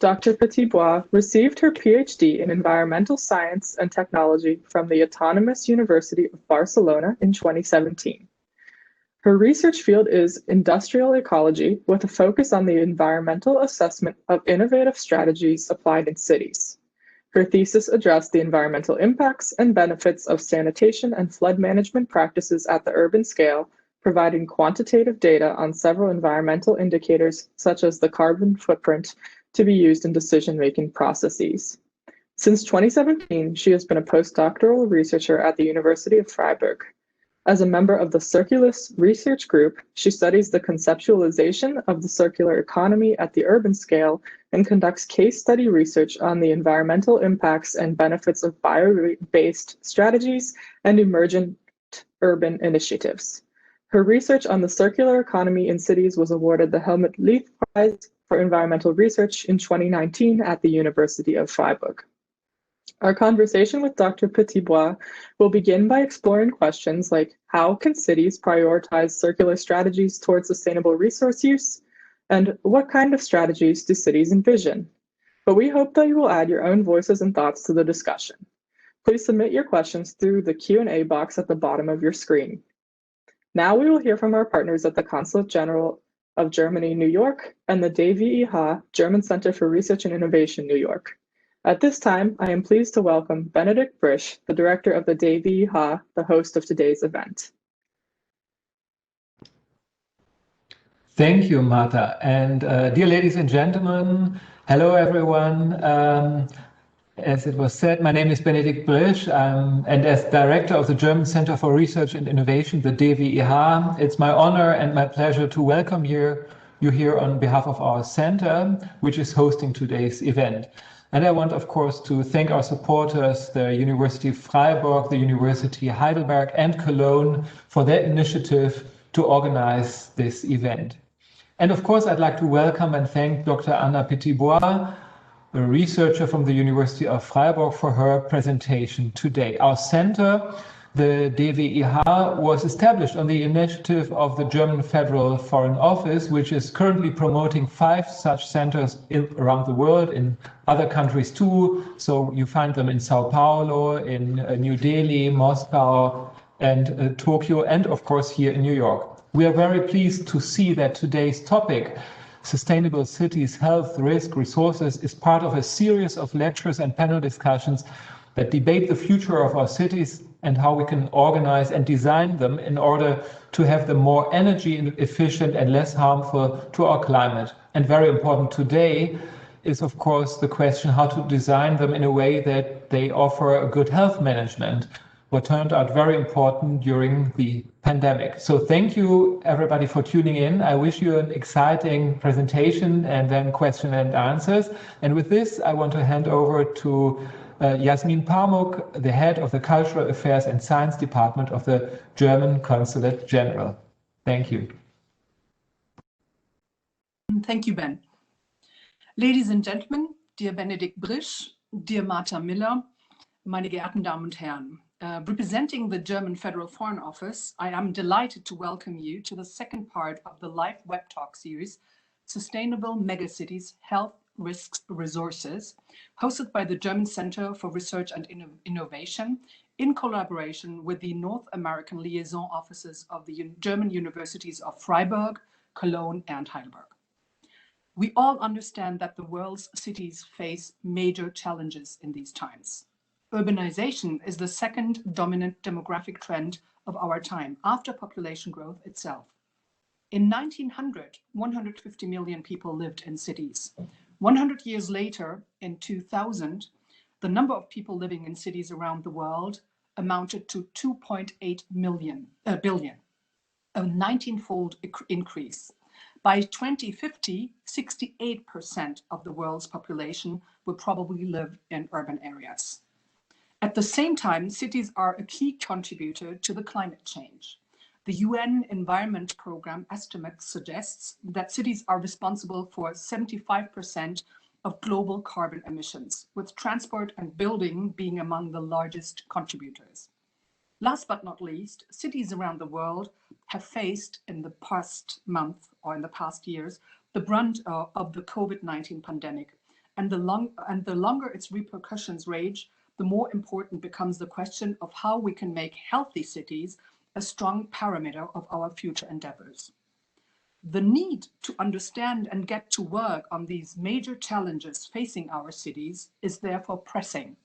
Dr. Petitbois received her PhD in Environmental Science and Technology from the Autonomous University of Barcelona in 2017. Her research field is industrial ecology with a focus on the environmental assessment of innovative strategies applied in cities. Her thesis addressed the environmental impacts and benefits of sanitation and flood management practices at the urban scale, providing quantitative data on several environmental indicators such as the carbon footprint to be used in decision-making processes. Since 2017, she has been a postdoctoral researcher at the University of Freiburg. As a member of the Circulus research group, she studies the conceptualization of the circular economy at the urban scale and conducts case study research on the environmental impacts and benefits of bio-based strategies and emergent urban initiatives. Her research on the circular economy in cities was awarded the Helmut Leith Prize for Environmental Research in 2019 at the University of Freiburg. Our conversation with Dr. Petitbois will begin by exploring questions like how can cities prioritize circular strategies towards sustainable resource use, and what kind of strategies do cities envision? But we hope that you will add your own voices and thoughts to the discussion. Please submit your questions through the Q&A box at the bottom of your screen. Now we will hear from our partners at the Consulate General of Germany, New York, and the DWIH German Center for Research and Innovation, New York. At this time, I am pleased to welcome Benedikt Brisch, the director of the DWIH, the host of today's event. Thank you, Martha. And dear ladies and gentlemen, hello everyone. As it was said, my name is Benedikt Brisch, and as director of the German Center for Research and Innovation, the DWIH, it's my honor and my pleasure to welcome you here on behalf of our center, which is hosting today's event. And I want, of course, to thank our supporters, the University of Freiburg, the University of Heidelberg, and Cologne for their initiative to organize this event. And of course, I'd like to welcome and thank Dr. Anna Petitbois, a researcher from the University of Freiburg, for her presentation today. Our center, the DWIH, was established on the initiative of the German Federal Foreign Office, which is currently promoting 5 such centers around the world, in other countries too. So you find them in Sao Paulo, in New Delhi, Moscow, and Tokyo, and of course here in New York. We are very pleased to see that today's topic, Sustainable Cities, Health, Risk, Resources, is part of a series of lectures and panel discussions that debate the future of our cities and how we can organize and design them in order to have them more energy efficient and less harmful to our climate. And very important today is, of course, the question how to design them in a way that they offer a good health management, what turned out very important during the pandemic. So thank you everybody for tuning in. I wish you an exciting presentation and then question and answers. And with this, I want to hand over to Yasmin Pamuk, the head of the Cultural Affairs and Science Department of the German Consulate General. Thank you. Thank you, Ben. Ladies and gentlemen, dear Benedikt Brisch, dear Martha Miller, meine geehrten Damen und Herren, representing the German Federal Foreign Office, I am delighted to welcome you to the second part of the live web talk series, Sustainable Megacities, Health, Risks, Resources, hosted by the German Center for Research and Innovation in collaboration with the North American liaison offices of the German universities of Freiburg, Cologne, and Heidelberg. We all understand that the world's cities face major challenges in these times. Urbanization is the second dominant demographic trend of our time, after population growth itself. In 1900, 150 million people lived in cities. 100 years later, in 2000, the number of people living in cities around the world amounted to 2.8 billion, a 19-fold increase. By 2050, 68% of the world's population will probably live in urban areas. At the same time, cities are a key contributor to the climate change. The UN Environment Programme estimate suggests that cities are responsible for 75% of global carbon emissions, with transport and building being among the largest contributors. Last but not least, cities around the world have faced in the past month or in the past years the brunt of the COVID-19 pandemic, And the longer its repercussions rage, the more important becomes the question of how we can make healthy cities a strong parameter of our future endeavors. The need to understand and get to work on these major challenges facing our cities is therefore pressing.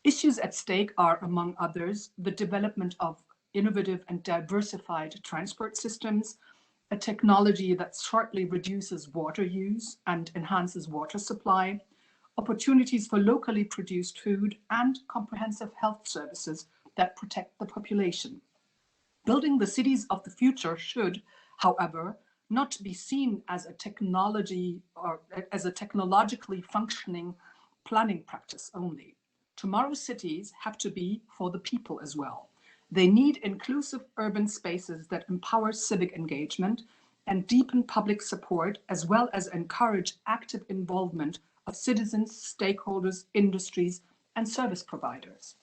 Issues at stake are, among others, the development of innovative and diversified transport systems, a technology that sharply reduces water use and enhances water supply, opportunities for locally produced food, and comprehensive health services that protect the population. Building the cities of the future should, however, not be seen as a technology or as a technologically functioning planning practice only. Tomorrow's cities have to be for the people as well. They need inclusive urban spaces that empower civic engagement and deepen public support, as well as encourage active involvement of citizens, stakeholders, industries, and service providers.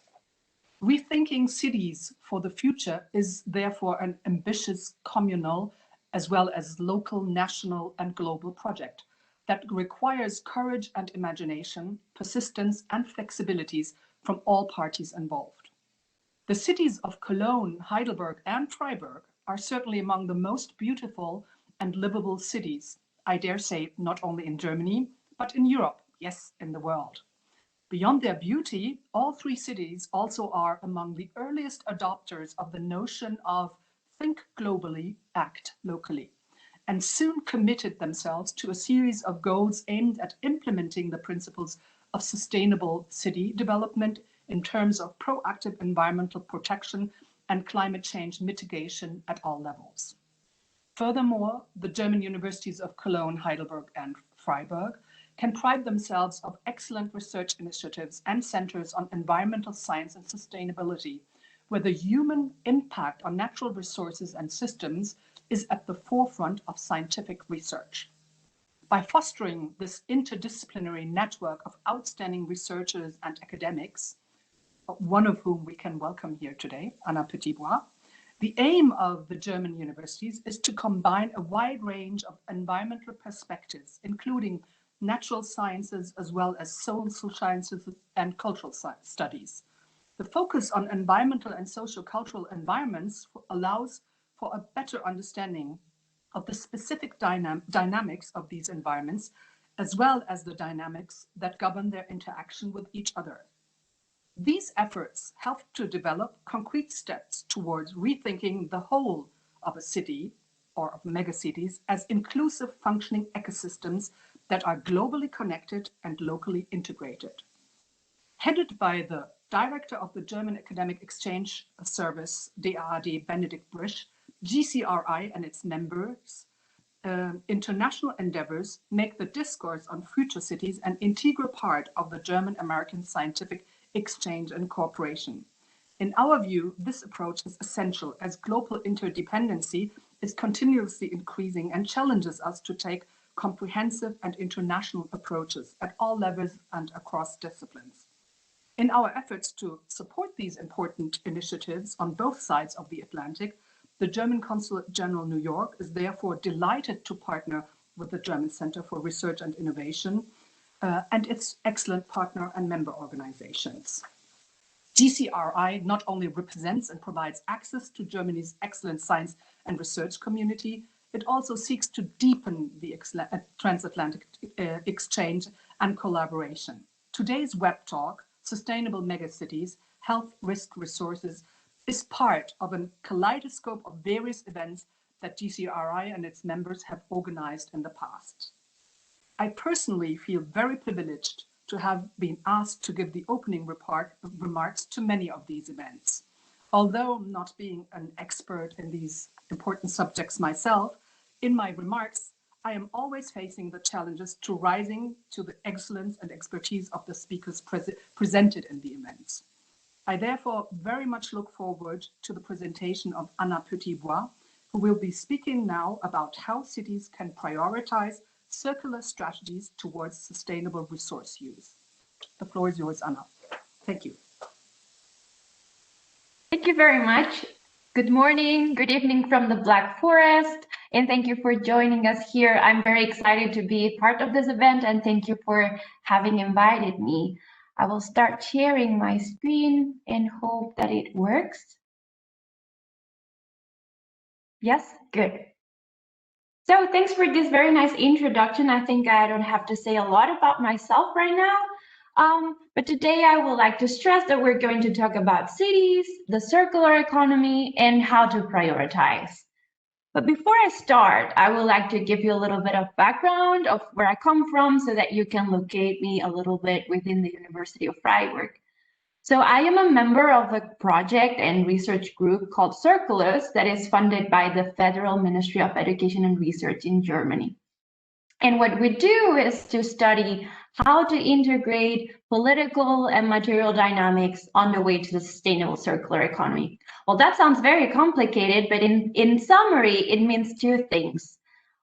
Rethinking cities for the future is therefore an ambitious communal as well as local, national, and global project that requires courage and imagination, persistence, and flexibilities from all parties involved. The cities of Cologne, Heidelberg, and Freiburg are certainly among the most beautiful and livable cities, I dare say, not only in Germany, but in Europe, yes, in the world. Beyond their beauty, all three cities also are among the earliest adopters of the notion of think globally, act locally, and soon committed themselves to a series of goals aimed at implementing the principles of sustainable city development in terms of proactive environmental protection and climate change mitigation at all levels. Furthermore, the German universities of Cologne, Heidelberg, and Freiburg can pride themselves of excellent research initiatives and centers on environmental science and sustainability, where the human impact on natural resources and systems is at the forefront of scientific research. By fostering this interdisciplinary network of outstanding researchers and academics, one of whom we can welcome here today, Anna Petit-Bois, the aim of the German universities is to combine a wide range of environmental perspectives, including natural sciences as well as social sciences and cultural studies. The focus on environmental and socio-cultural environments allows for a better understanding of the specific dynamics of these environments, as well as the dynamics that govern their interaction with each other. These efforts help to develop concrete steps towards rethinking the whole of a city or of megacities as inclusive functioning ecosystems that are globally connected and locally integrated. Headed by the director of the German Academic Exchange Service, DAAD, Benedikt Brisch, GCRI and its members, international endeavors make the discourse on future cities an integral part of the German-American scientific exchange and cooperation. In our view, this approach is essential as global interdependency is continuously increasing and challenges us to take comprehensive and international approaches at all levels and across disciplines. In our efforts to support these important initiatives on both sides of the Atlantic, the German Consulate General New York is therefore delighted to partner with the German Center for Research and Innovation and its excellent partner and member organizations. GCRI not only represents and provides access to Germany's excellent science and research community, it also seeks to deepen the transatlantic exchange and collaboration. Today's web talk, Sustainable Megacities, Health Risk Resources, is part of a kaleidoscope of various events that GCRI and its members have organized in the past. I personally feel very privileged to have been asked to give the opening remarks to many of these events. Although not being an expert in these important subjects myself, in my remarks, I am always facing the challenges to rising to the excellence and expertise of the speakers presented in the events. I therefore very much look forward to the presentation of Anna Petit-Bois, who will be speaking now about how cities can prioritize circular strategies towards sustainable resource use. The floor is yours, Anna. Thank you. Thank you very much. Good morning, good evening from the Black Forest. and thank you for joining us here. I'm very excited to be part of this event, and thank you for having invited me. I will start sharing my screen and hope that it works. Yes, good. So thanks for this very nice introduction. I think I don't have to say a lot about myself right now. But today I would like to stress that we're going to talk about cities, the circular economy, and how to prioritize. But before I start, I would like to give you a little bit of background of where I come from so that you can locate me a little bit within the University of Freiburg. So I am a member of a project and research group called Circulus that is funded by the Federal Ministry of Education and Research in Germany. And what we do is to study how to integrate political and material dynamics on the way to the sustainable circular economy. Well, that sounds very complicated, but in summary, it means two things.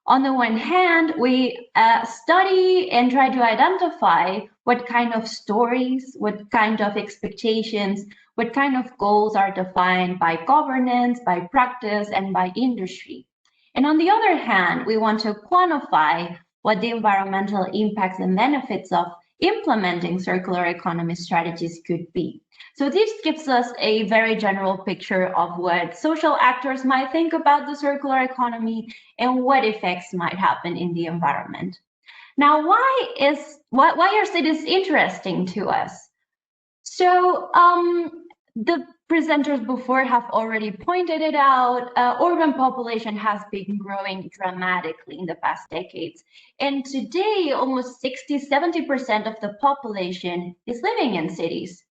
On the one hand, we study and try to identify what kind of stories, what kind of expectations, what kind of goals are defined by governance, by practice, and by industry. And on the other hand, we want to quantify what the environmental impacts and benefits of implementing circular economy strategies could be. So this gives us a very general picture of what social actors might think about the circular economy and what effects might happen in the environment. Now, why are cities interesting to us? So the presenters before have already pointed it out. Urban population has been growing dramatically in the past decades. And today, almost 60–70% of the population is living in cities.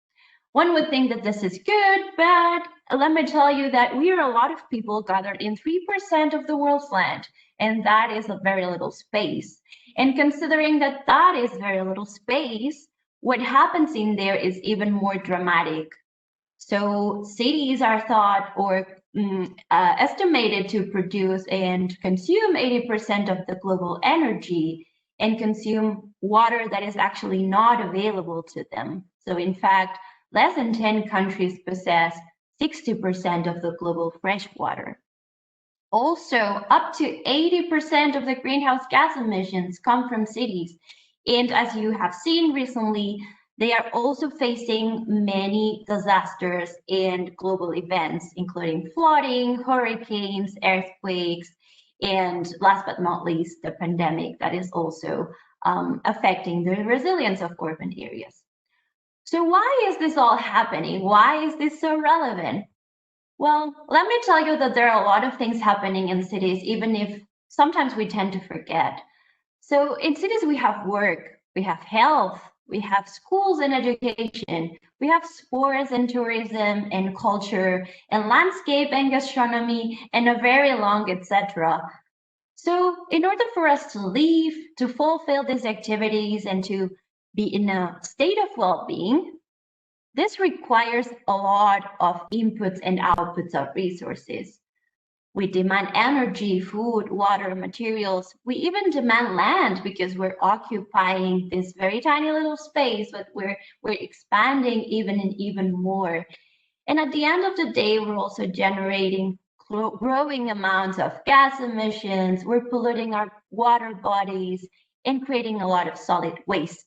One would think that this is good, but let me tell you that we are a lot of people gathered in 3% of the world's land, and that is a very little space. And considering that that is very little space, what happens in there is even more dramatic. So cities are thought or estimated to produce and consume 80% of the global energy and consume water that is actually not available to them. So in fact, less than 10 countries possess 60% of the global fresh water. Also, up to 80% of the greenhouse gas emissions come from cities. And as you have seen recently, they are also facing many disasters and global events, including flooding, hurricanes, earthquakes, and last but not least, the pandemic that is also affecting the resilience of urban areas. So why is this all happening? Why is this so relevant? Well, let me tell you that there are a lot of things happening in cities, even if sometimes we tend to forget. So in cities, we have work, we have health, we have schools and education, we have sports and tourism and culture and landscape and gastronomy and a very long etc. So in order for us to live, to fulfill these activities and to be in a state of well-being, this requires a lot of inputs and outputs of resources. We demand energy, food, water, materials. We even demand land because we're occupying this very tiny little space, but we're expanding even more. And at the end of the day, we're also generating growing amounts of gas emissions. We're polluting our water bodies and creating a lot of solid waste.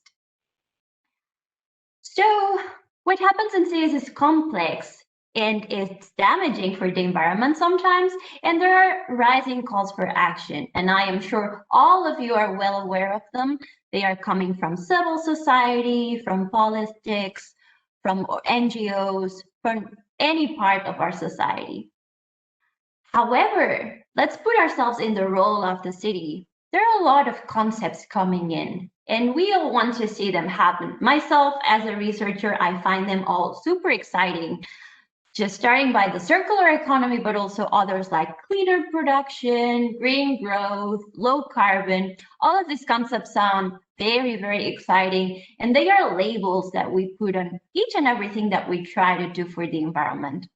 So what happens in cities is complex and it's damaging for the environment sometimes, and there are rising calls for action. And I am sure all of you are well aware of them. They are coming from civil society, from politics, from NGOs, from any part of our society. However, let's put ourselves in the role of the city. There are a lot of concepts coming in, and we all want to see them happen. Myself, as a researcher, I find them all super exciting. Just starting by the circular economy, but also others like cleaner production, green growth, low carbon. All of these concepts sound very, very exciting. And they are labels that we put on each and everything that we try to do for the environment.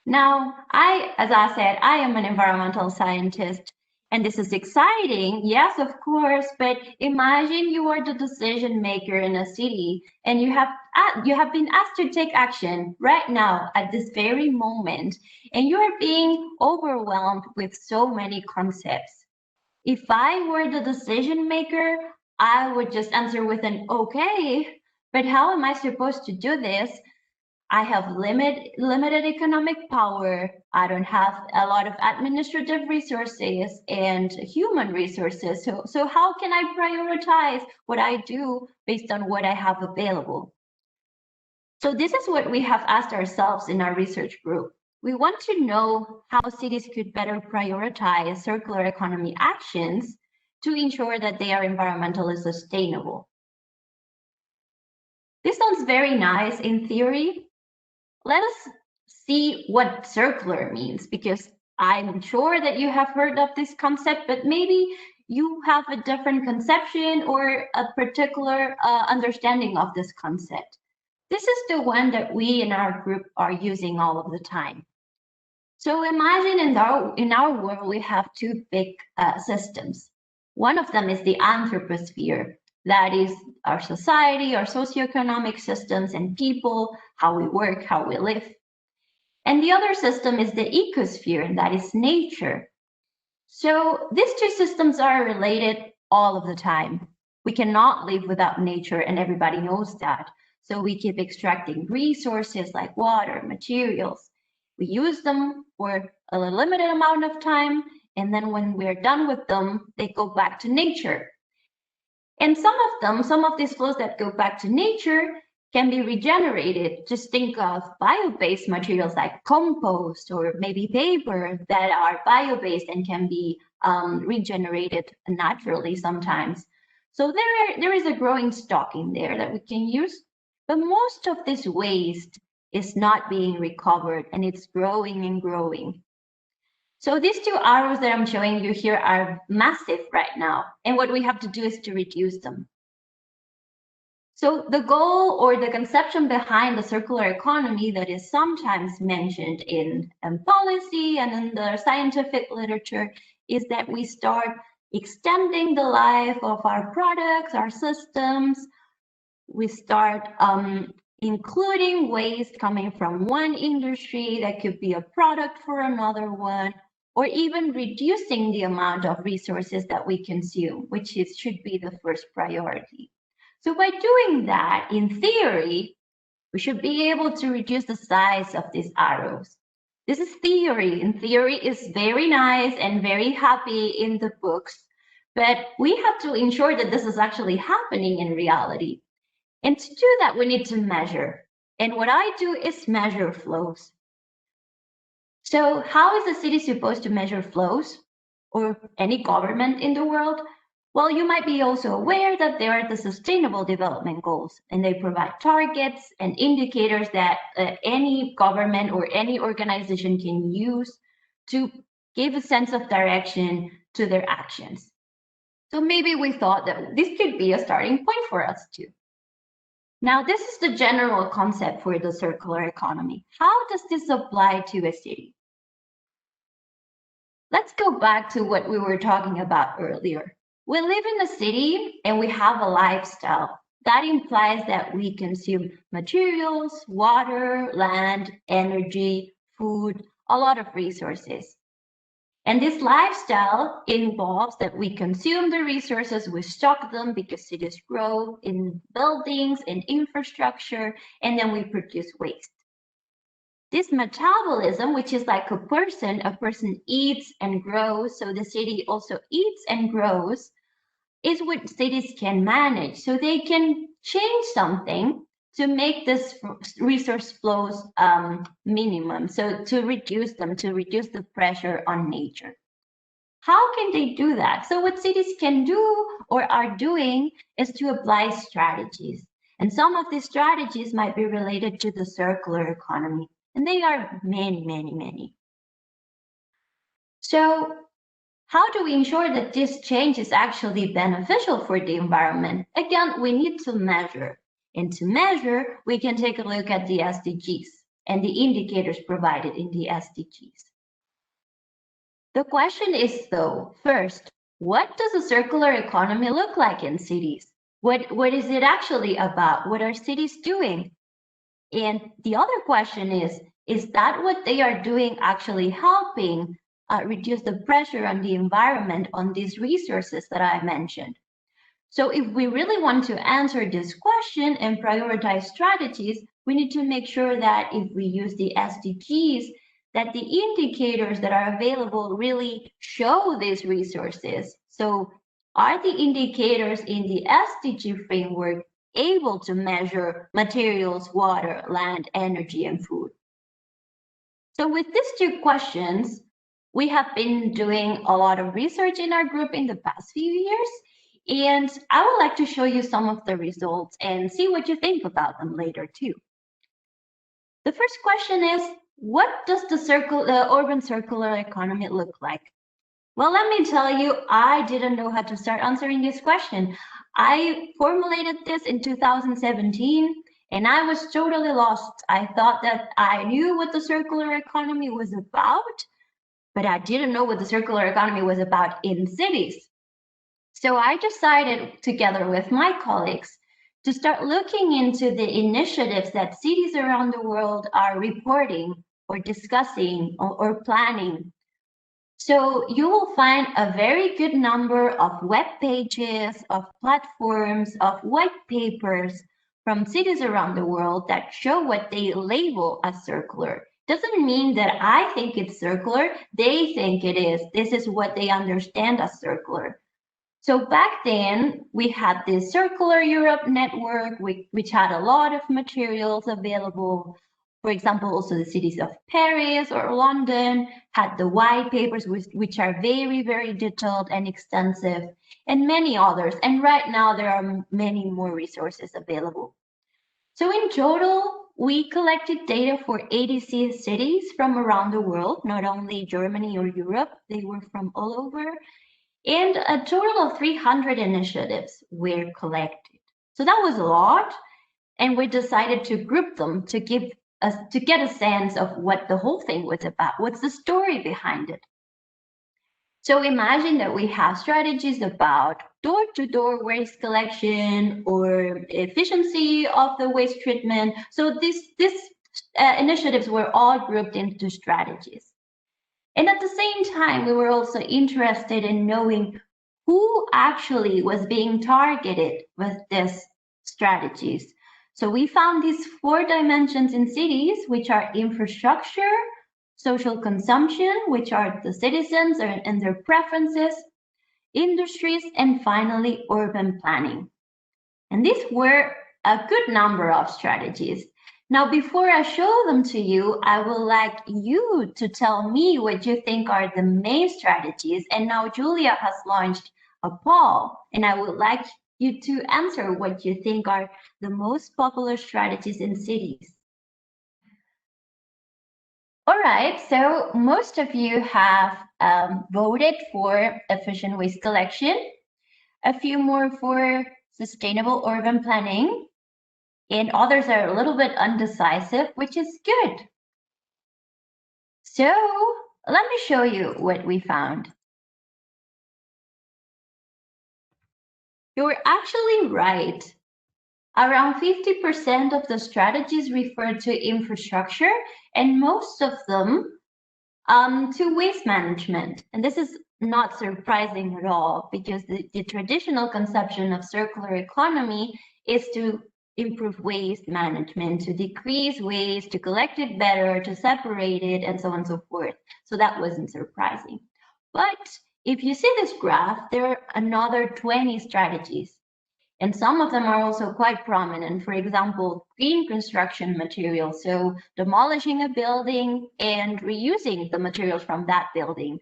Now, as I said, I am an environmental scientist. And this is exciting, yes, of course, but imagine you are the decision maker in a city and you have been asked to take action right now at this very moment, and you are being overwhelmed with so many concepts. If I were the decision maker, I would just answer with an okay, but how am I supposed to do this? I have limited economic power. I don't have a lot of administrative resources and human resources. So how can I prioritize what I do based on what I have available? So this is what we have asked ourselves in our research group. We want to know how cities could better prioritize circular economy actions to ensure that they are environmentally sustainable. This sounds very nice in theory. Let us see what circular means, because I'm sure that you have heard of this concept, but maybe you have a different conception or a particular understanding of this concept. This is the one that we in our group are using all of the time. So imagine in our world, we have two big systems. One of them is the anthroposphere. That is our society, our socioeconomic systems and people, how we work, how we live. And the other system is the ecosphere, and that is nature. So these two systems are related all of the time. We cannot live without nature, and everybody knows that. So we keep extracting resources like water, materials. We use them for a limited amount of time, and then when we're done with them, they go back to nature. And some of these flows that go back to nature can be regenerated. Just think of bio-based materials like compost or maybe paper that are bio-based and can be regenerated naturally sometimes. So there is a growing stock in there that we can use, but most of this waste is not being recovered, and it's growing and growing. So these two arrows that I'm showing you here are massive right now, and what we have to do is to reduce them. So the goal or the conception behind the circular economy that is sometimes mentioned in policy and in the scientific literature is that we start extending the life of our products, our systems. We start including waste coming from one industry that could be a product for another one, or even reducing the amount of resources that we consume, which should be the first priority. So by doing that, in theory, we should be able to reduce the size of these arrows. This is theory, and theory is very nice and very happy in the books, but we have to ensure that this is actually happening in reality. And to do that, we need to measure. And what I do is measure flows. So how is a city supposed to measure flows, or any government in the world? Well, you might be also aware that there are the Sustainable Development Goals, and they provide targets and indicators that any government or any organization can use to give a sense of direction to their actions. So maybe we thought that this could be a starting point for us too. Now, this is the general concept for the circular economy. How does this apply to a city? Let's go back to what we were talking about earlier. We live in a city and we have a lifestyle. That implies that we consume materials, water, land, energy, food, a lot of resources. And this lifestyle involves that we consume the resources, we stock them because cities grow in buildings, in infrastructure, and then we produce waste. This metabolism, which is like a person eats and grows, so the city also eats and grows, is what cities can manage. So they can change something to make this resource flows minimum, so to reduce them, to reduce the pressure on nature. How can they do that? So what cities can do or are doing is to apply strategies. And some of these strategies might be related to the circular economy. And they are many, many, many. So how do we ensure that this change is actually beneficial for the environment? Again, we need to measure. And to measure, we can take a look at the SDGs and the indicators provided in the SDGs. The question is, though, first, what does a circular economy look like in cities? What is it actually about? What are cities doing? And the other question is that what they are doing actually helping reduce the pressure on the environment on these resources that I mentioned? So if we really want to answer this question and prioritize strategies, we need to make sure that if we use the SDGs, that the indicators that are available really show these resources. So are the indicators in the SDG framework able to measure materials, water, land, energy, and food? So with these two questions, we have been doing a lot of research in our group in the past few years, and I would like to show you some of the results and see what you think about them later too. The first question is, what does the urban circular economy look like? Well, let me tell you, I didn't know how to start answering this question. I formulated this in 2017, and I was totally lost. I thought that I knew what the circular economy was about, but I didn't know what the circular economy was about in cities. So I decided, together with my colleagues, to start looking into the initiatives that cities around the world are reporting or discussing or planning. So you will find a very good number of web pages, of platforms, of white papers from cities around the world that show what they label as circular. Doesn't mean that I think it's circular, they think it is. This is what they understand as circular. So back then, we had the Circular Europe network, which had a lot of materials available. For example, also the cities of Paris or London had the white papers, which are very, very detailed and extensive, and many others. And right now, there are many more resources available. So in total, we collected data for 86 cities from around the world, not only Germany or Europe, they were from all over. And a total of 300 initiatives were collected. So that was a lot. And we decided to group them to get a sense of what the whole thing was about. What's the story behind it? So imagine that we have strategies about door-to-door waste collection or efficiency of the waste treatment. So these initiatives were all grouped into strategies. And at the same time, we were also interested in knowing who actually was being targeted with these strategies. So we found these 4 dimensions in cities, which are infrastructure, social consumption, which are the citizens and their preferences, industries, and finally, urban planning. And these were a good number of strategies. Now, before I show them to you, I would like you to tell me what you think are the main strategies. And now Julia has launched a poll, and I would like you to answer what you think are the most popular strategies in cities. All right, so most of you have voted for efficient waste collection, a few more for sustainable urban planning, and others are a little bit undecisive, which is good. So let me show you what we found. You were actually right. Around 50% of the strategies refer to infrastructure, and most of them to waste management. And this is not surprising at all, because the traditional conception of circular economy is to improve waste management, to decrease waste, to collect it better, to separate it, and so on and so forth. So that wasn't surprising. But if you see this graph, there are another 20 strategies. And some of them are also quite prominent. For example, green construction materials, so demolishing a building and reusing the materials from that building,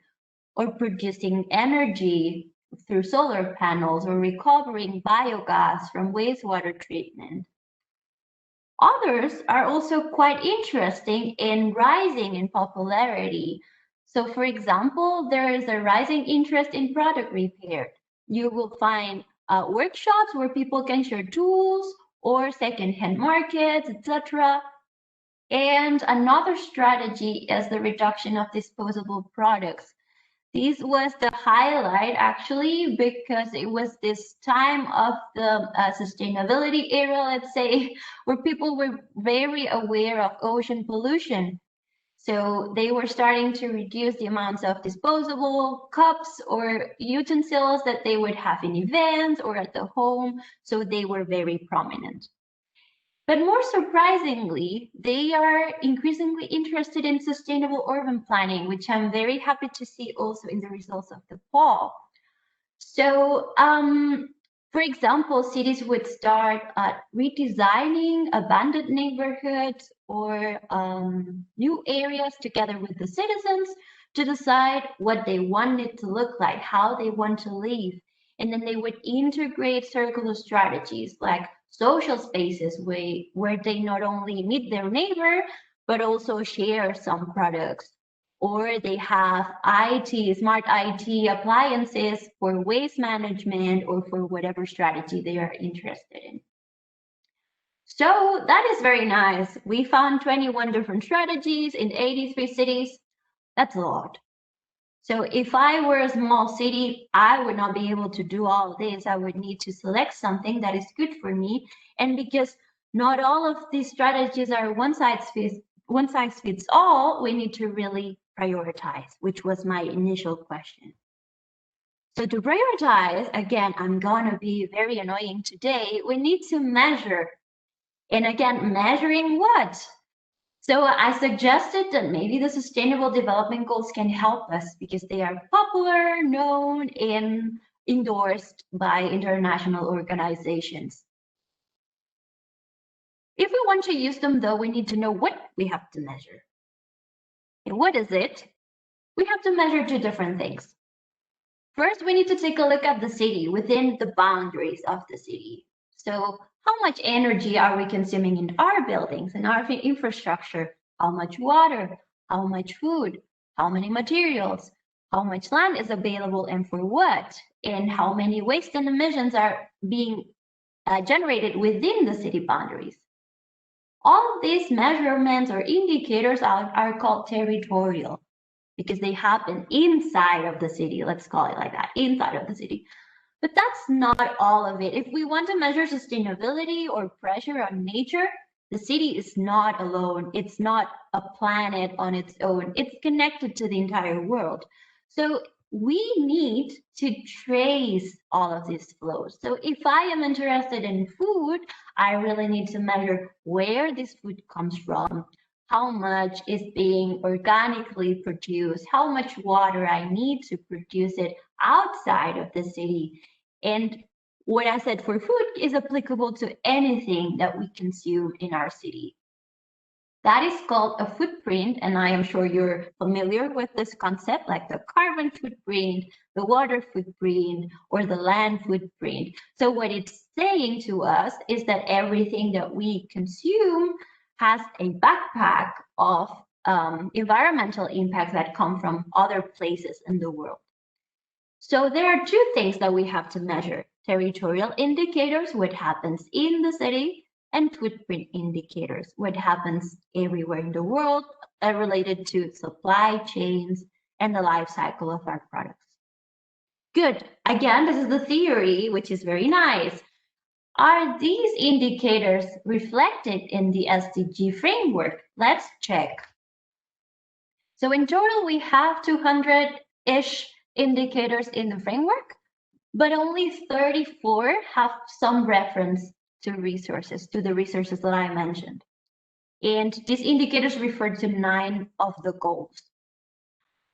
or producing energy through solar panels, or recovering biogas from wastewater treatment. Others are also quite interesting and rising in popularity. So for example, there is a rising interest in product repair. You will find workshops where people can share tools, or secondhand markets, etc. And another strategy is the reduction of disposable products. This was the highlight actually, because it was this time of the sustainability era, let's say, where people were very aware of ocean pollution. So they were starting to reduce the amounts of disposable cups or utensils that they would have in events or at the home. So they were very prominent. But more surprisingly, they are increasingly interested in sustainable urban planning, which I'm very happy to see also in the results of the poll. So, for example, cities would start redesigning abandoned neighborhoods or new areas together with the citizens to decide what they want it to look like, how they want to live. And then they would integrate circular strategies like social spaces where they not only meet their neighbor, but also share some products. Or they have smart IT appliances for waste management or for whatever strategy they are interested in. So that is very nice. We found 21 different strategies in 83 cities. That's a lot. So if I were a small city, I would not be able to do all of this. I would need to select something that is good for me. And because not all of these strategies are one size fits all, we need to really prioritize, which was my initial question. So to prioritize, again, I'm gonna be very annoying today. We need to measure. And again, measuring what? So I suggested that maybe the Sustainable Development Goals can help us because they are popular, known, and endorsed by international organizations. If we want to use them, though, we need to know what we have to measure. And what is it? We have to measure two different things. First, we need to take a look at the city within the boundaries of the city. So how much energy are we consuming in our buildings and our infrastructure? How much water? How much food? How many materials? How much land is available and for what? And how many waste and emissions are being generated within the city boundaries? All of these measurements or indicators are called territorial because they happen inside of the city. Let's call it like that, inside of the city. But that's not all of it. If we want to measure sustainability or pressure on nature, the city is not alone. It's not a planet on its own. It's connected to the entire world. So we need to trace all of these flows. So if I am interested in food, I really need to measure where this food comes from, how much is being organically produced, how much water I need to produce it outside of the city. And what I said for food is applicable to anything that we consume in our city. That is called a footprint, and I am sure you're familiar with this concept, like the carbon footprint, the water footprint, or the land footprint. So what it's saying to us is that everything that we consume has a backpack of environmental impacts that come from other places in the world. So there are two things that we have to measure: territorial indicators, what happens in the city, and footprint indicators, what happens everywhere in the world related to supply chains and the life cycle of our products. Good. Again, this is the theory, which is very nice. Are these indicators reflected in the SDG framework? Let's check. So in total, we have 200-ish indicators in the framework, but only 34 have some reference to the resources that I mentioned. And these indicators refer to 9 of the goals.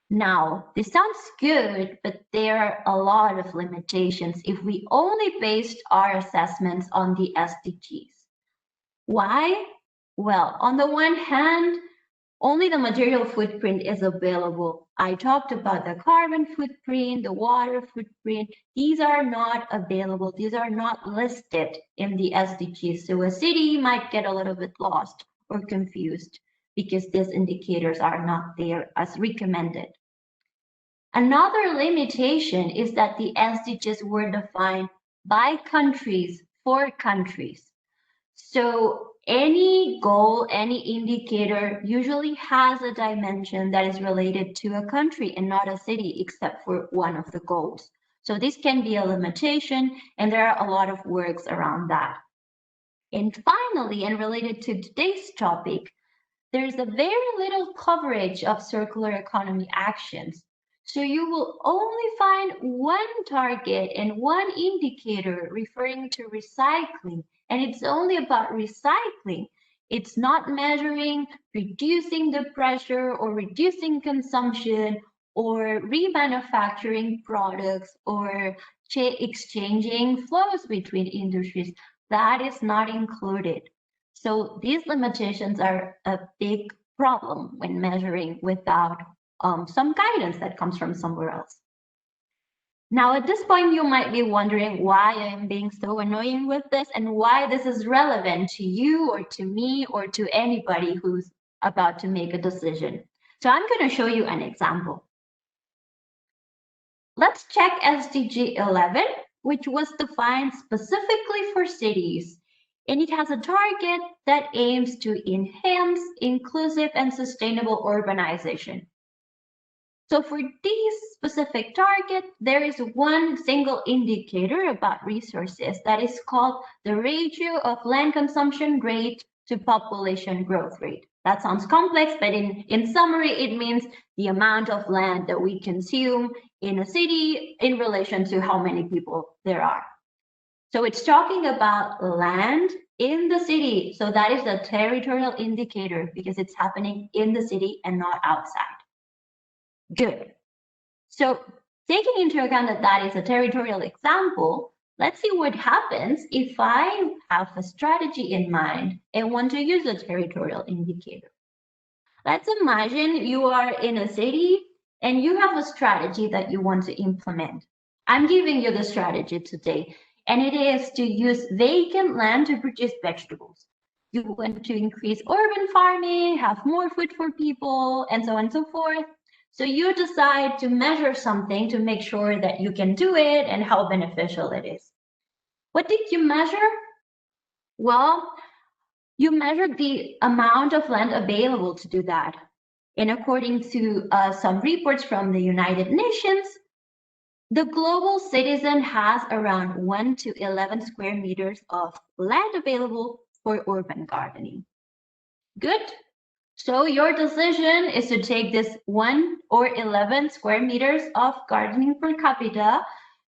Now, this sounds good, but there are a lot of limitations if we only based our assessments on the SDGs. Why? Well, on the one hand, only the material footprint is available. I talked about the carbon footprint, the water footprint. These are not available. These are not listed in the SDGs. So a city might get a little bit lost or confused because these indicators are not there as recommended. Another limitation is that the SDGs were defined by countries for countries. So any goal, any indicator usually has a dimension that is related to a country and not a city, except for one of the goals. So this can be a limitation, and there are a lot of works around that. And finally, and related to today's topic, there's a very little coverage of circular economy actions. So you will only find one target and one indicator referring to recycling, and it's only about recycling. It's not measuring reducing the pressure or reducing consumption or remanufacturing products or exchanging flows between industries. That is not included. So these limitations are a big problem when measuring without some guidance that comes from somewhere else. Now, at this point, you might be wondering why I'm being so annoying with this and why this is relevant to you or to me or to anybody who's about to make a decision. So I'm going to show you an example. Let's check SDG 11, which was defined specifically for cities. And it has a target that aims to enhance inclusive and sustainable urbanization. So for these specific target, there is one single indicator about resources that is called the ratio of land consumption rate to population growth rate. That sounds complex, but in summary, it means the amount of land that we consume in a city in relation to how many people there are. So it's talking about land in the city. So that is a territorial indicator because it's happening in the city and not outside. Good. So taking into account that that is a territorial example, let's see what happens if I have a strategy in mind and want to use a territorial indicator. Let's imagine you are in a city and you have a strategy that you want to implement. I'm giving you the strategy today, and it is to use vacant land to produce vegetables. You want to increase urban farming, have more food for people, and so on and so forth. So you decide to measure something to make sure that you can do it and how beneficial it is. What did you measure? Well, you measured the amount of land available to do that. And according to some reports from the United Nations, the global citizen has around 1 to 11 square meters of land available for urban gardening. Good. So your decision is to take this 1 or 11 square meters of gardening per capita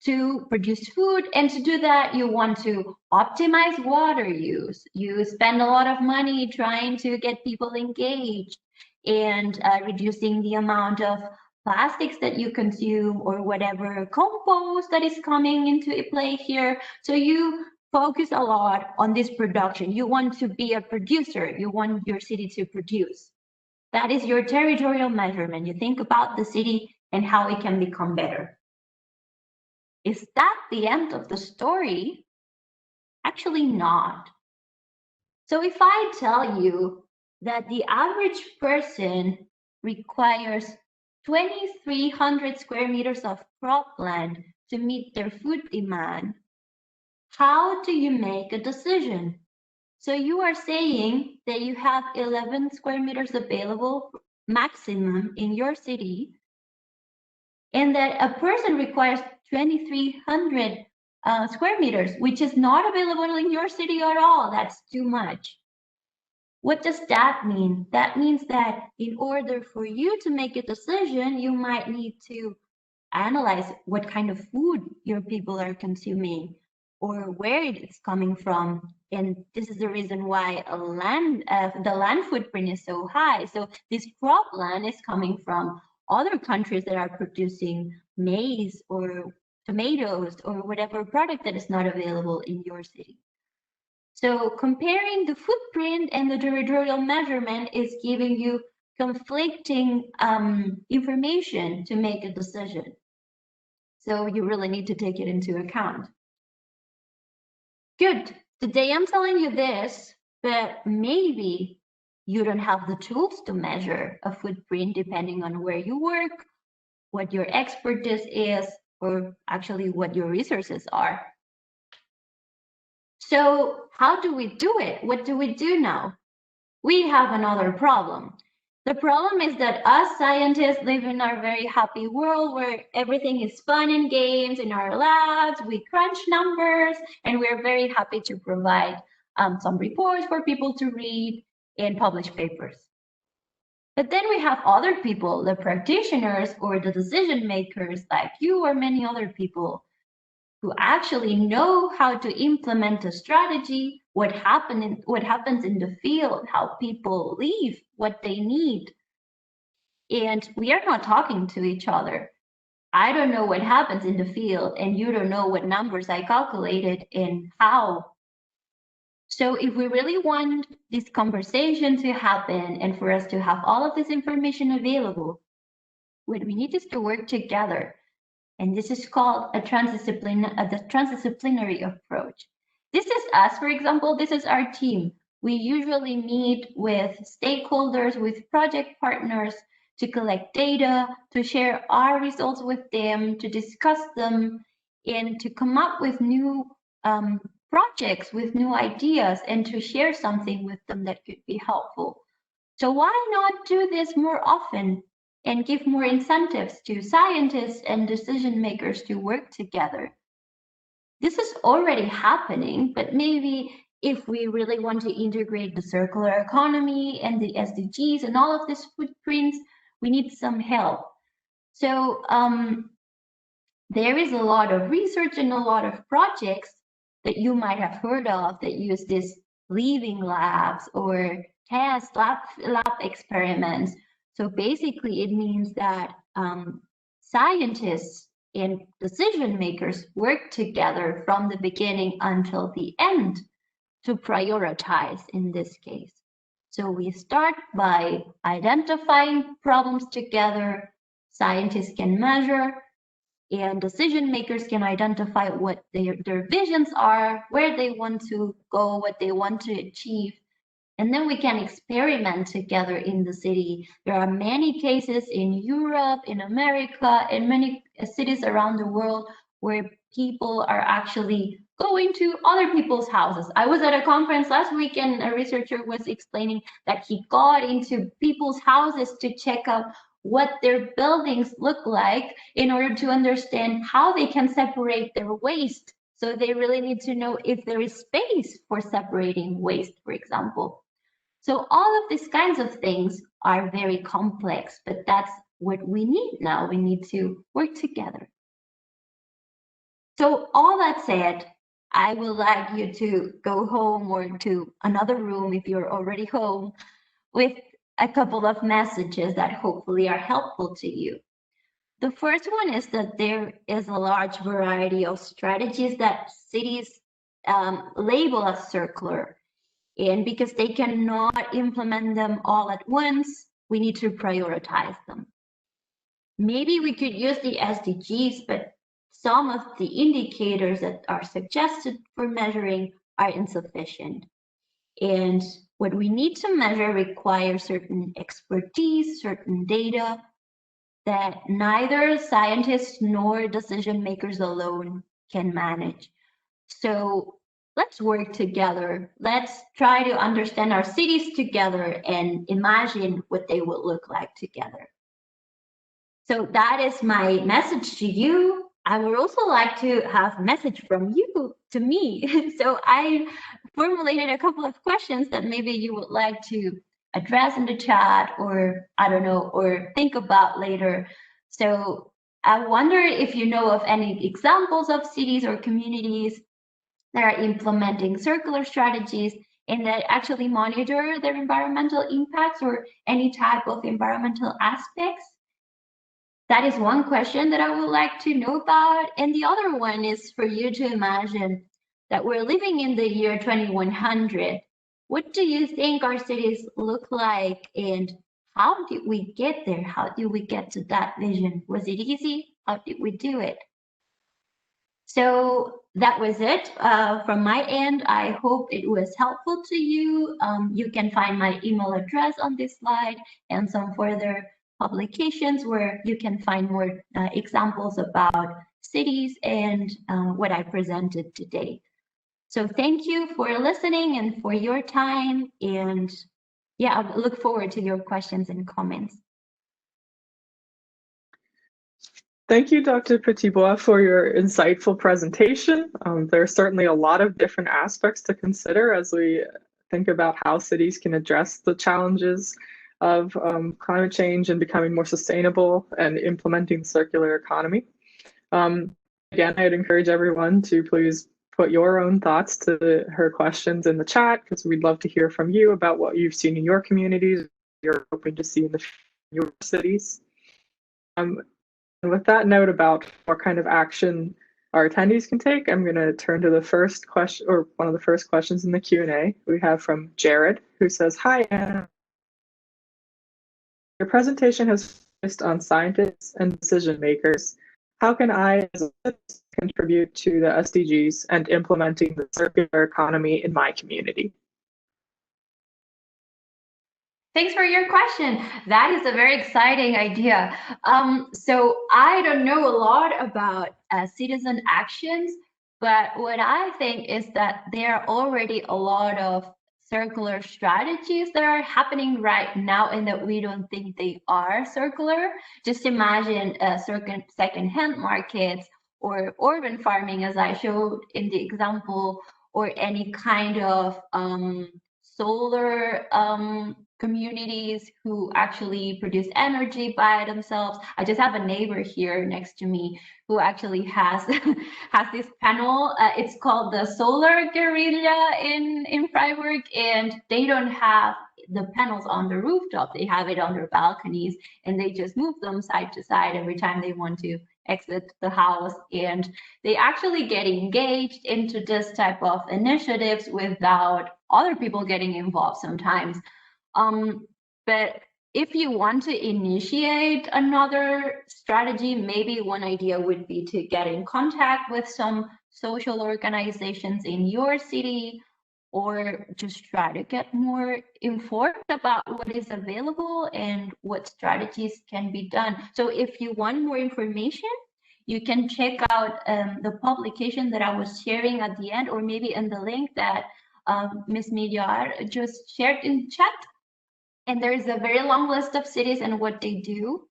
to produce food. And to do that, you want to optimize water use. You spend a lot of money trying to get people engaged and reducing the amount of plastics that you consume or whatever compost that is coming into play here. So you focus a lot on this production. You want to be a producer. You want your city to produce. That is your territorial measurement. You think about the city and how it can become better. Is that the end of the story? Actually not. So if I tell you that the average person requires 2,300 square meters of cropland to meet their food demand, how do you make a decision? So you are saying that you have 11 square meters available maximum in your city, and that a person requires 2,300 square meters, which is not available in your city at all. That's too much. What does that mean? That means that in order for you to make a decision, you might need to analyze what kind of food your people are consuming or where it's coming from. And this is the reason why the land footprint is so high. So this cropland is coming from other countries that are producing maize or tomatoes or whatever product that is not available in your city. So comparing the footprint and the territorial measurement is giving you conflicting information to make a decision. So you really need to take it into account. Good. Today I'm telling you this, but maybe you don't have the tools to measure a footprint depending on where you work, what your expertise is, or actually what your resources are. So how do we do it? What do we do now? We have another problem. The problem is that us scientists live in our very happy world where everything is fun and games in our labs, we crunch numbers, and we're very happy to provide some reports for people to read and publish papers. But then we have other people, the practitioners or the decision makers like you or many other people who actually know how to implement a strategy, what happens in the field, how people live, what they need. And we are not talking to each other. I don't know what happens in the field, and you don't know what numbers I calculated and how. So if we really want this conversation to happen and for us to have all of this information available, what we need is to work together. And this is called the transdisciplinary approach. This is us, for example, this is our team. We usually meet with stakeholders, with project partners to collect data, to share our results with them, to discuss them, and to come up with new projects, with new ideas, and to share something with them that could be helpful. So why not do this more often and give more incentives to scientists and decision makers to work together? This is already happening, but maybe if we really want to integrate the circular economy and the SDGs and all of these footprints, we need some help. So there is a lot of research and a lot of projects that you might have heard of that use these living labs or test lab experiments. So basically it means that scientists and decision makers work together from the beginning until the end to prioritize in this case. So we start by identifying problems together, scientists can measure, and decision makers can identify what their visions are, where they want to go, what they want to achieve. And then we can experiment together in the city. There are many cases in Europe, in America, in many cities around the world where people are actually going to other people's houses. I was at a conference last week and a researcher was explaining that he got into people's houses to check out what their buildings look like in order to understand how they can separate their waste. So they really need to know if there is space for separating waste, for example. So all of these kinds of things are very complex, but that's what we need now. We need to work together. So all that said, I would like you to go home or to another room if you're already home with a couple of messages that hopefully are helpful to you. The first one is that there is a large variety of strategies that cities label as circular. And because they cannot implement them all at once, we need to prioritize them. Maybe we could use the SDGs, but some of the indicators that are suggested for measuring are insufficient. And what we need to measure requires certain expertise, certain data that neither scientists nor decision makers alone can manage. So let's work together. Let's try to understand our cities together and imagine what they would look like together. So that is my message to you. I would also like to have a message from you to me. So I formulated a couple of questions that maybe you would like to address in the chat, or I don't know, or think about later. So I wonder if you know of any examples of cities or communities that are implementing circular strategies and that actually monitor their environmental impacts or any type of environmental aspects. That is one question that I would like to know about. And the other one is for you to imagine that we're living in the year 2100. What do you think our cities look like, and how did we get there? How did we get to that vision? Was it easy? How did we do it? So that was it from my end. I hope it was helpful to you. You can find my email address on this slide and some further publications where you can find more examples about cities and what I presented today. So thank you for listening and for your time. And yeah, I look forward to your questions and comments. Thank you, Dr. Petitbois, for your insightful presentation. There are certainly a lot of different aspects to consider as we think about how cities can address the challenges of climate change and becoming more sustainable and implementing the circular economy. Again, I'd encourage everyone to please put your own thoughts to her questions in the chat, because we'd love to hear from you about what you've seen in your communities, you're hoping to see in your cities. And with that note about what kind of action our attendees can take, I'm going to turn to the first question, or one of the first questions in the Q&A we have from Jared, who says, "Hi, Anna. Your presentation has focused on scientists and decision makers. How can I as a citizen contribute to the SDGs and implementing the circular economy in my community?" Thanks for your question. That is a very exciting idea. So I don't know a lot about citizen actions, but what I think is that there are already a lot of circular strategies that are happening right now and that we don't think they are circular. Just imagine second-hand markets or urban farming, as I showed in the example, or any kind of solar communities who actually produce energy by themselves. I just have a neighbor here next to me who actually has has this panel. It's called the Solar Guerrilla in Freiburg, and they don't have the panels on the rooftop. They have it on their balconies, and they just move them side to side every time they want to exit the house. And they actually get engaged into this type of initiatives without other people getting involved sometimes. But if you want to initiate another strategy, maybe one idea would be to get in contact with some social organizations in your city, or just try to get more informed about what is available and what strategies can be done. So if you want more information, you can check out the publication that I was sharing at the end, or maybe in the link that Ms. Midyar just shared in chat. And there is a very long list of cities and what they do.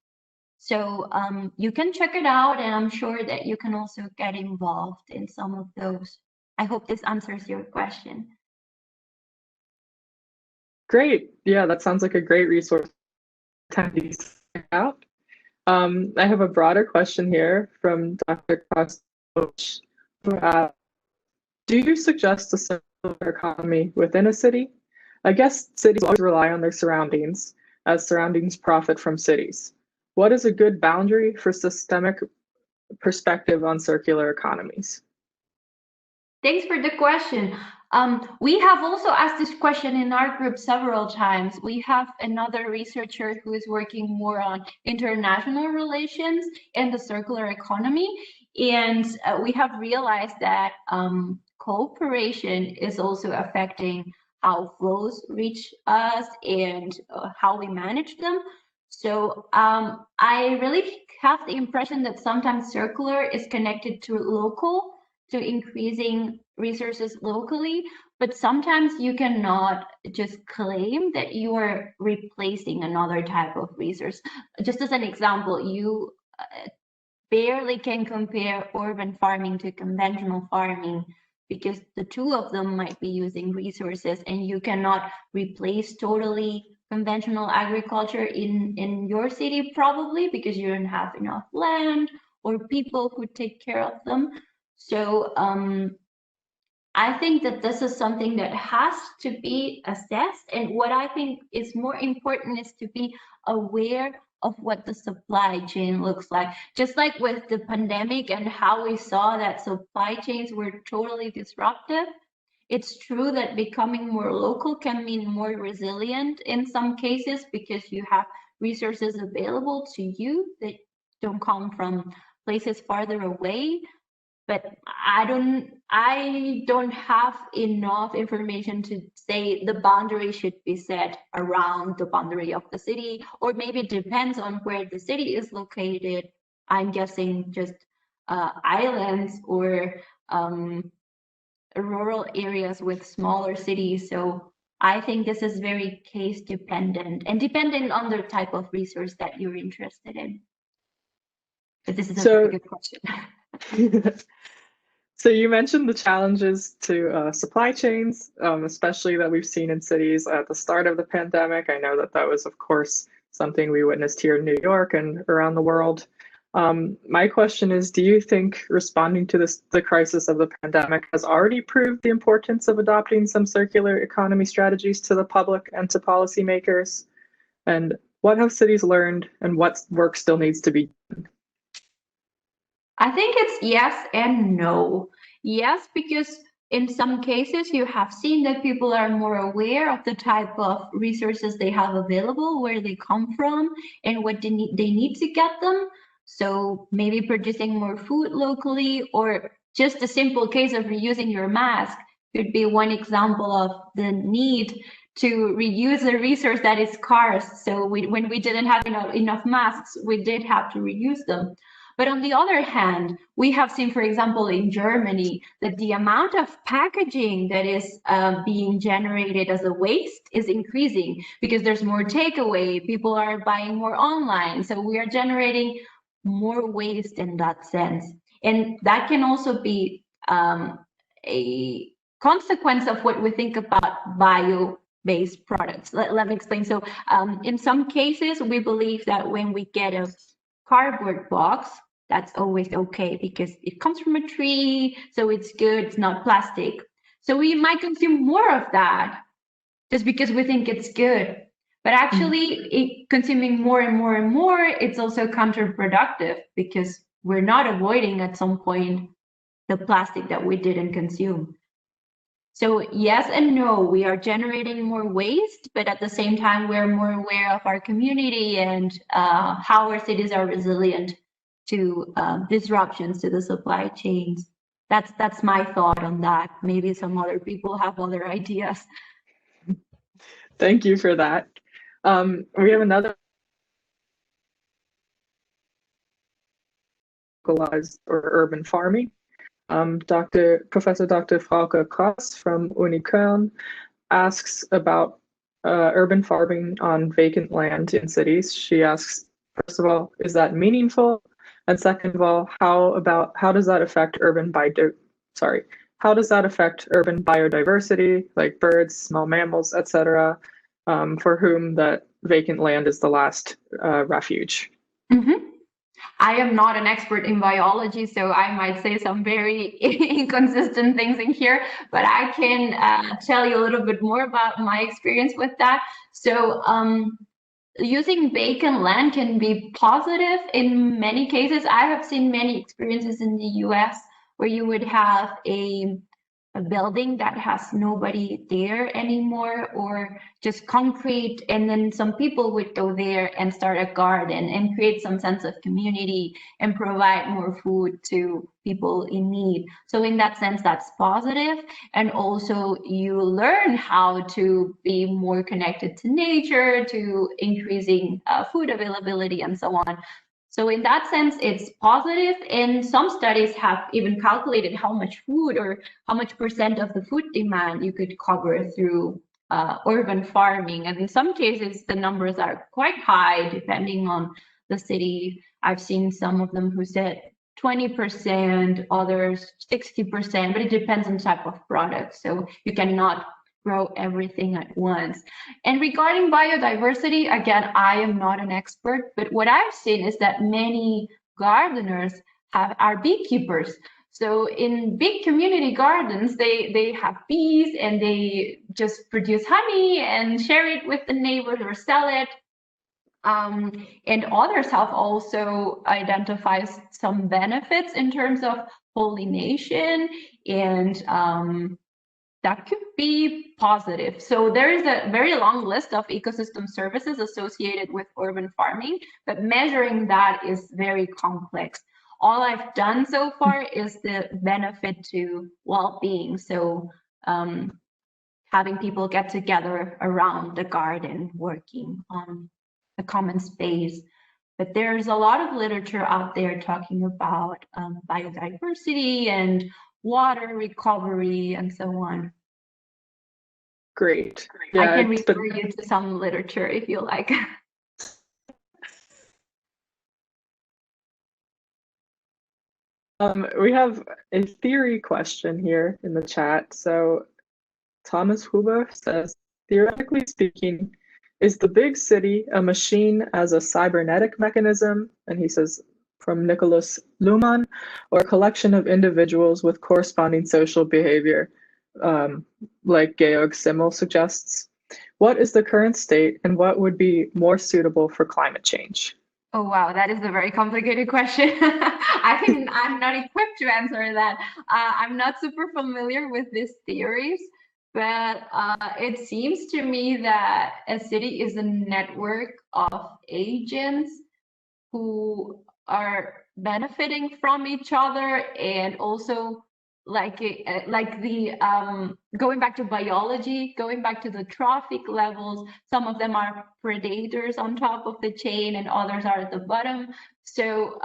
So you can check it out, and I'm sure that you can also get involved in some of those. I hope this answers your question. Great. Yeah, that sounds like a great resource for attendees to check out. I have a broader question here from Dr. Koch. Do you suggest a circular economy within a city? I guess cities always rely on their surroundings, as surroundings profit from cities. What is a good boundary for systemic perspective on circular economies? Thanks for the question. We have also asked this question in our group several times. We have another researcher who is working more on international relations and the circular economy. And we have realized that cooperation is also affecting how flows reach us and how we manage them. So I really have the impression that sometimes circular is connected to local, to increasing resources locally, but sometimes you cannot just claim that you are replacing another type of resource. Just as an example, you barely can compare urban farming to conventional farming, because the two of them might be using resources, and you cannot replace totally conventional agriculture in your city, probably because you don't have enough land or people who take care of them. So I think that this is something that has to be assessed. And what I think is more important is to be aware of what the supply chain looks like. Just like with the pandemic and how we saw that supply chains were totally disruptive, it's true that becoming more local can mean more resilient in some cases, because you have resources available to you that don't come from places farther away. But I don't have enough information to say the boundary should be set around the boundary of the city, or maybe it depends on where the city is located. I'm guessing just islands or rural areas with smaller cities. So I think this is very case dependent and dependent on the type of resource that you're interested in. But this is a very good question. So you mentioned the challenges to supply chains, especially that we've seen in cities at the start of the pandemic. I know that that was, of course, something we witnessed here in New York and around the world. My question is, do you think responding to the crisis of the pandemic has already proved the importance of adopting some circular economy strategies to the public and to policymakers? And what have cities learned and what work still needs to be done? I think it's yes and no. Yes, because in some cases you have seen that people are more aware of the type of resources they have available, where they come from, and what they need to get them. So maybe producing more food locally, or just a simple case of reusing your mask could be one example of the need to reuse a resource that is scarce. So when we didn't have enough masks, we did have to reuse them. But on the other hand, we have seen, for example, in Germany, that the amount of packaging that is being generated as a waste is increasing because there's more takeaway. People are buying more online. So we are generating more waste in that sense. And that can also be a consequence of what we think about bio-based products. Let me explain. So in some cases, we believe that when we get a cardboard box, that's always okay because it comes from a tree, so it's good, it's not plastic. So we might consume more of that just because we think it's good. But actually, consuming more and more and more, it's also counterproductive because we're not avoiding at some point the plastic that we didn't consume. So yes and no, we are generating more waste, but at the same time, we're more aware of our community and how our cities are resilient to disruptions to the supply chains. That's my thought on that. Maybe some other people have other ideas. Thank you for that. We have another localized or urban farming. Professor Dr. Frauke Kraus from Uni Köln asks about urban farming on vacant land in cities. She asks, first of all, is that meaningful? And second of all, how does that affect urban biodiversity, like birds, small mammals, etc., for whom that vacant land is the last refuge? I am not an expert in biology, so I might say some very inconsistent things in here, but I can tell you a little bit more about my experience with that. So using vacant land can be positive in many cases. I have seen many experiences in the US where you would have a building that has nobody there anymore, or just concrete, and then some people would go there and start a garden and create some sense of community and provide more food to people in need. So in that sense, that's positive. And also you learn how to be more connected to nature, to increasing food availability and so on. So in that sense, it's positive, and some studies have even calculated how much food or how much % of the food demand you could cover through urban farming. And in some cases, the numbers are quite high, depending on the city. I've seen some of them who said 20%, others 60%, but it depends on type of product. So you cannot grow everything at once. And regarding biodiversity, again, I am not an expert, but what I've seen is that many gardeners are beekeepers. So in big community gardens, they have bees and they just produce honey and share it with the neighbors or sell it. And others have also identified some benefits in terms of pollination, and that could be positive. So there is a very long list of ecosystem services associated with urban farming, but measuring that is very complex. All I've done so far is the benefit to well-being. So having people get together around the garden, working on a common space. But there's a lot of literature out there talking about biodiversity and water recovery, and so on. Great. I Yeah, can refer you to some literature if you like. We have a theory question here in the chat. So Thomas Huber says, theoretically speaking, is the big city a machine as a cybernetic mechanism? And he says, from Nicholas Luhmann, or a collection of individuals with corresponding social behavior, like Georg Simmel suggests. What is the current state and what would be more suitable for climate change? Oh, wow, that is a very complicated question. I'm not equipped to answer that. I'm not super familiar with these theories, but it seems to me that a city is a network of agents who are benefiting from each other, and also like the going back to biology, going back to the trophic levels, some of them are predators on top of the chain and others are at the bottom. So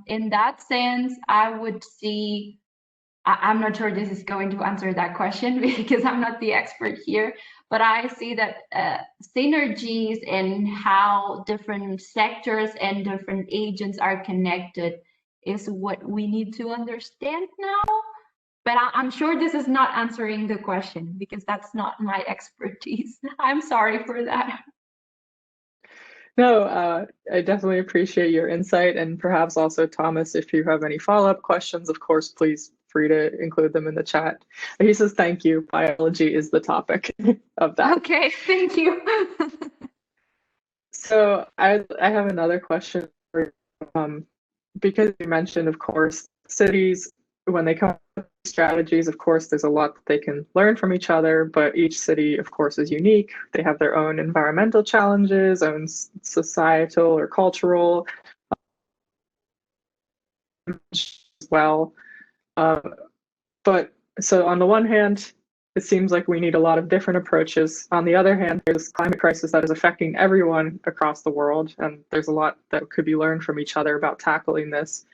in that sense, I would see, I'm not sure this is going to answer that question because I'm not the expert here, but I see that synergies in how different sectors and different agents are connected is what we need to understand now. But I'm sure this is not answering the question because that's not my expertise. I'm sorry for that. No, I definitely appreciate your insight, and perhaps also, Thomas, if you have any follow-up questions, of course, please free to include them in the chat. He says, thank you. Biology is the topic of that. Okay, thank you. So I have another question for because you mentioned, of course, cities, when they come up with strategies, of course, there's a lot that they can learn from each other, but each city, of course, is unique. They have their own environmental challenges, own societal or cultural as well. But so on the one hand, it seems like we need a lot of different approaches. On the other hand, there's this climate crisis that is affecting everyone across the world, and there's a lot that could be learned from each other about tackling this.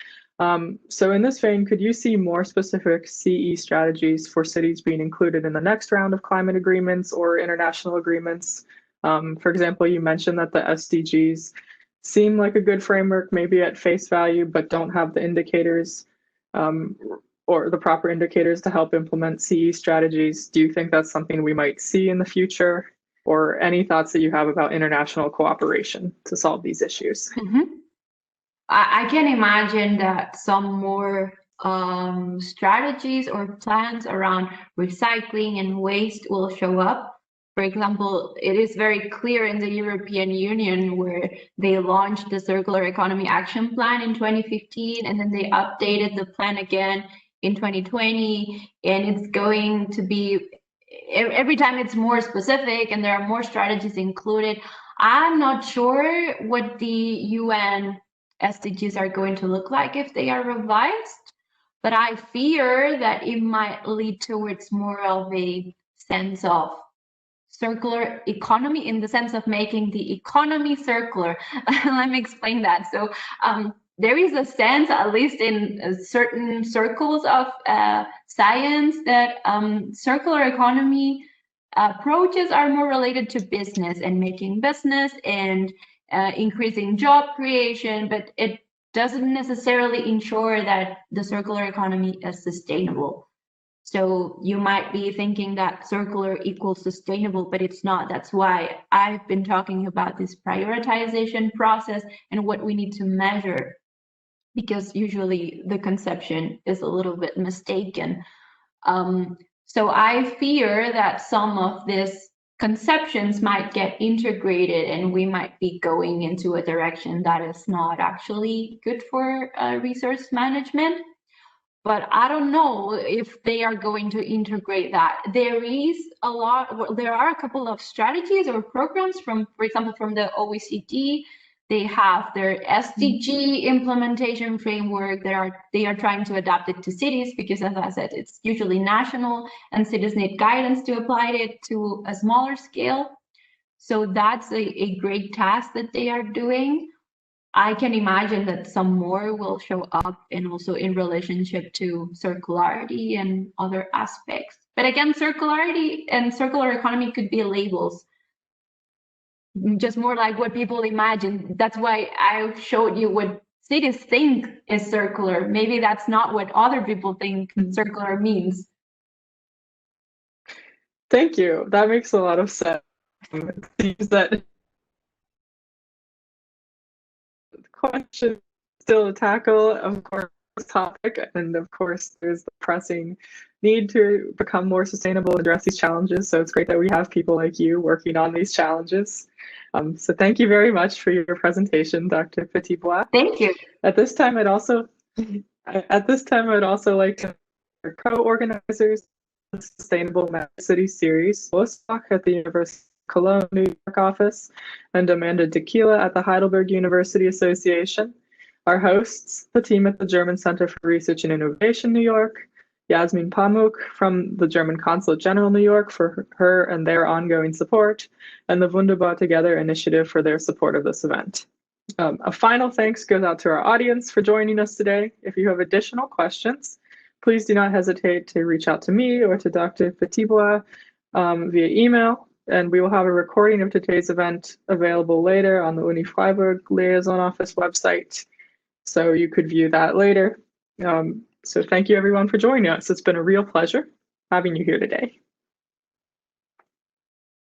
So in this vein, could you see more specific CE strategies for cities being included in the next round of climate agreements or international agreements? For example, you mentioned that the SDGs seem like a good framework, maybe at face value, but don't have the indicators or the proper indicators to help implement CE strategies. Do you think that's something we might see in the future? Or any thoughts that you have about international cooperation to solve these issues? I can imagine that some more strategies or plans around recycling and waste will show up. For example, it is very clear in the European Union where they launched the Circular Economy Action Plan in 2015, and then they updated the plan again in 2020, and it's going to be, every time it's more specific and there are more strategies included. I'm not sure what the UN SDGs are going to look like if they are revised, but I fear that it might lead towards more of a sense of circular economy, in the sense of making the economy circular. Let me explain that. So there is a sense, at least in certain circles of science, that circular economy approaches are more related to business and making business and increasing job creation, but it doesn't necessarily ensure that the circular economy is sustainable. So you might be thinking that circular equals sustainable, but it's not. That's why I've been talking about this prioritization process and what we need to measure, because usually the conception is a little bit mistaken. So I fear that some of these conceptions might get integrated and we might be going into a direction that is not actually good for resource management. But I don't know if they are going to integrate that. There are a couple of strategies or programs from, for example, from the OECD. They have their SDG implementation framework. They are trying to adapt it to cities because, as I said, it's usually national and cities need guidance to apply it to a smaller scale. So that's a great task that they are doing. I can imagine that some more will show up, and also in relationship to circularity and other aspects. But again, circularity and circular economy could be labels, just more like what people imagine. That's why I showed you what cities think is circular. Maybe that's not what other people think circular means. Thank you. That makes a lot of sense. It seems that the question still to tackle, of course, this topic, and of course, there's the pressing need to become more sustainable and address these challenges. So it's great that we have people like you working on these challenges. So thank you very much for your presentation, Dr. Petitbois. Thank you. At this time, I'd also like to thank our co-organizers of the Sustainable Megacities series, Wolfsbach at the University of Cologne, New York office, and Amanda Tequila at the Heidelberg University Association. Our hosts, the team at the German Center for Research and Innovation, New York, Yasmin Pamuk from the German Consulate General, New York, for her and their ongoing support, and the Wunderbar Together initiative for their support of this event. A final thanks goes out to our audience for joining us today. If you have additional questions, please do not hesitate to reach out to me or to Dr. Petitbois via email, and we will have a recording of today's event available later on the Uni Freiburg Liaison Office website, so you could view that later. So thank you everyone for joining us. It's been a real pleasure having you here today.